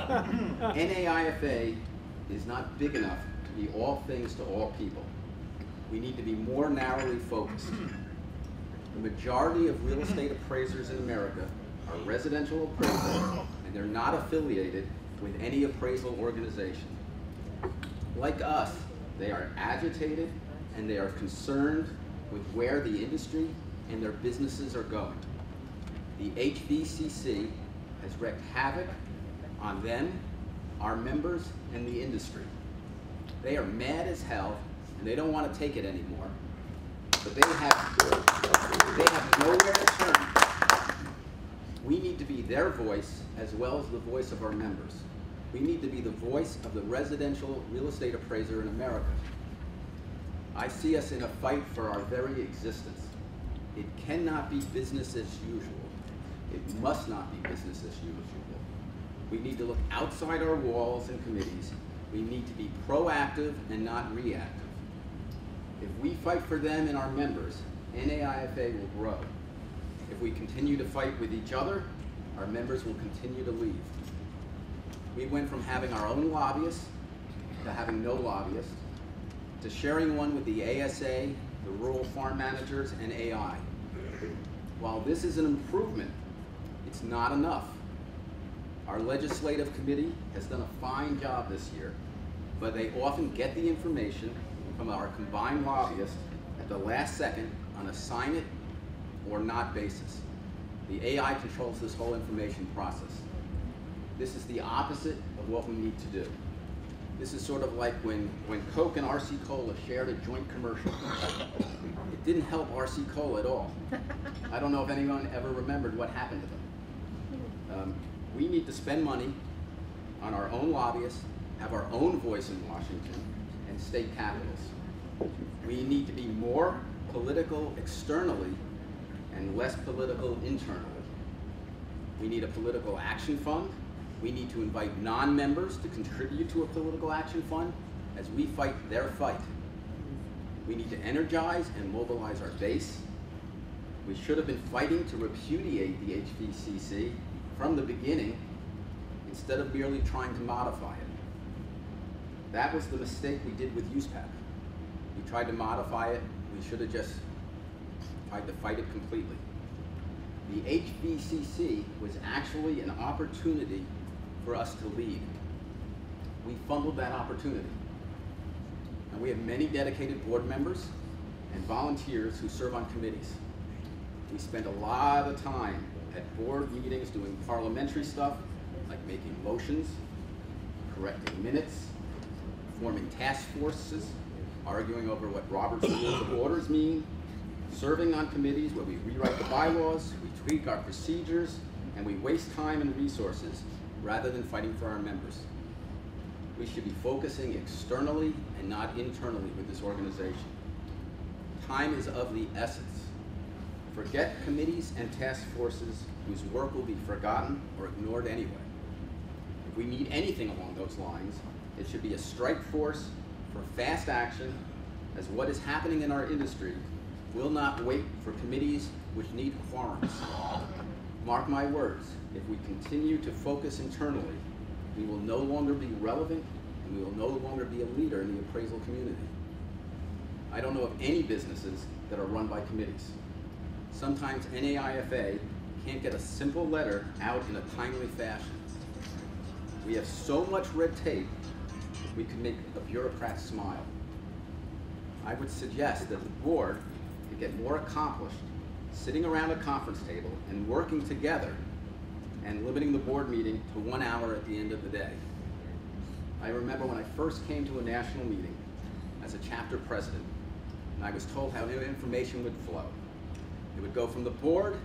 NAIFA is not big enough to be all things to all people. We need to be more narrowly focused. The majority of real estate appraisers in America are residential appraisers, and they're not affiliated with any appraisal organization. Like us, they are agitated and they are concerned with where the industry and their businesses are going. The HVCC has wreaked havoc on them, our members, and the industry. They are mad as hell and they don't want to take it anymore, but they have nowhere to turn. We need to be their voice as well as the voice of our members. We need to be the voice of the residential real estate appraiser in America. I see us in a fight for our very existence. It cannot be business as usual. It must not be business as usual. We need to look outside our walls and committees. We need to be proactive and not reactive. If we fight for them and our members, NAIFA will grow. If we continue to fight with each other, our members will continue to leave. We went from having our own lobbyists to having no lobbyists, to sharing one with the ASA, the rural farm managers, and AI. While this is an improvement, it's not enough. Our legislative committee has done a fine job this year, but they often get the information from our combined lobbyists at the last second on a sign it or not basis. The AI controls this whole information process. This is the opposite of what we need to do. This is sort of like when Coke and RC Cola shared a joint commercial. It didn't help RC Cola at all. I don't know if anyone ever remembered what happened to them. We need to spend money on our own lobbyists, have our own voice in Washington, and state capitals. We need to be more political externally and less political internally. We need a political action fund. We need to invite non-members to contribute to a political action fund as we fight their fight. We need to energize and mobilize our base. We should have been fighting to repudiate the HVCC from the beginning instead of merely trying to modify it. That was the mistake we did with USPAC. We tried to modify it. We should have just tried to fight it completely. The HVCC was actually an opportunity for us to lead. We fumbled that opportunity. And we have many dedicated board members and volunteers who serve on committees. We spend a lot of time at board meetings doing parliamentary stuff, like making motions, correcting minutes, forming task forces, arguing over what Robert's Rules of Orders mean, serving on committees where we rewrite the bylaws, we tweak our procedures, and we waste time and resources rather than fighting for our members. We should be focusing externally and not internally with this organization. Time is of the essence. Forget committees and task forces whose work will be forgotten or ignored anyway. If we need anything along those lines, it should be a strike force for fast action, as what is happening in our industry will not wait for committees which need quorums. Mark my words, if we continue to focus internally, we will no longer be relevant and we will no longer be a leader in the appraisal community. I don't know of any businesses that are run by committees. Sometimes NAIFA can't get a simple letter out in a timely fashion. We have so much red tape, we could make a bureaucrat smile. I would suggest that the board could get more accomplished sitting around a conference table and working together and limiting the board meeting to 1 hour at the end of the day. I remember when I first came to a national meeting as a chapter president, and I was told how new information would flow. It would go from the board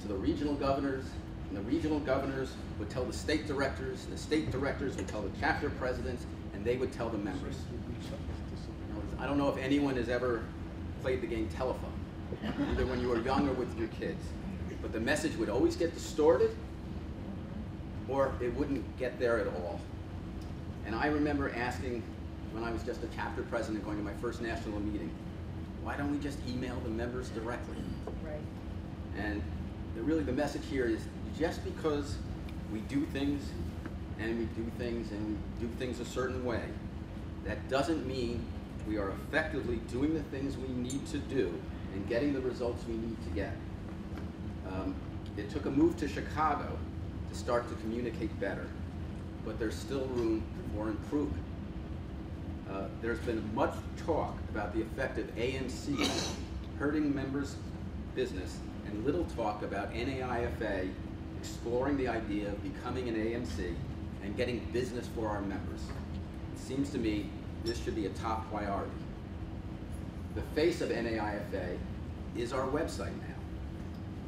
to the regional governors, and the regional governors would tell the state directors, and the state directors would tell the chapter presidents, and they would tell the members. I don't know if anyone has ever played the game telephone, either when you were young or with your kids, but the message would always get distorted, or it wouldn't get there at all. And I remember asking, when I was just a chapter president going to my first national meeting, why don't we just email the members directly? Right. And really the message here is, just because we do things and we do things a certain way, that doesn't mean we are effectively doing the things we need to do and getting the results we need to get. It took a move to Chicago to start to communicate better, but there's still room for improvement. There's been much talk about the effect of AMC hurting members' business, and little talk about NAIFA exploring the idea of becoming an AMC and getting business for our members. It seems to me this should be a top priority. The face of NAIFA is our website now.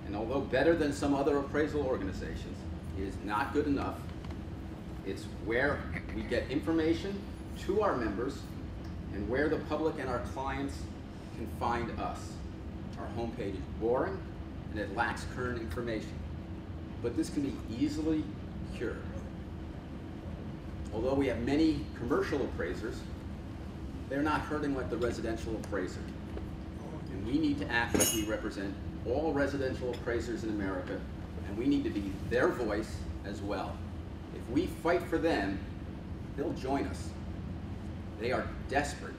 And although better than some other appraisal organizations, it is not good enough. It's where we get information to our members and where the public and our clients can find us. Our homepage is boring and it lacks current information, but this can be easily cured. Although we have many commercial appraisers, they're not hurting like the residential appraiser. And we need to act like we represent all residential appraisers in America, and we need to be their voice as well. If we fight for them, they'll join us. They are desperate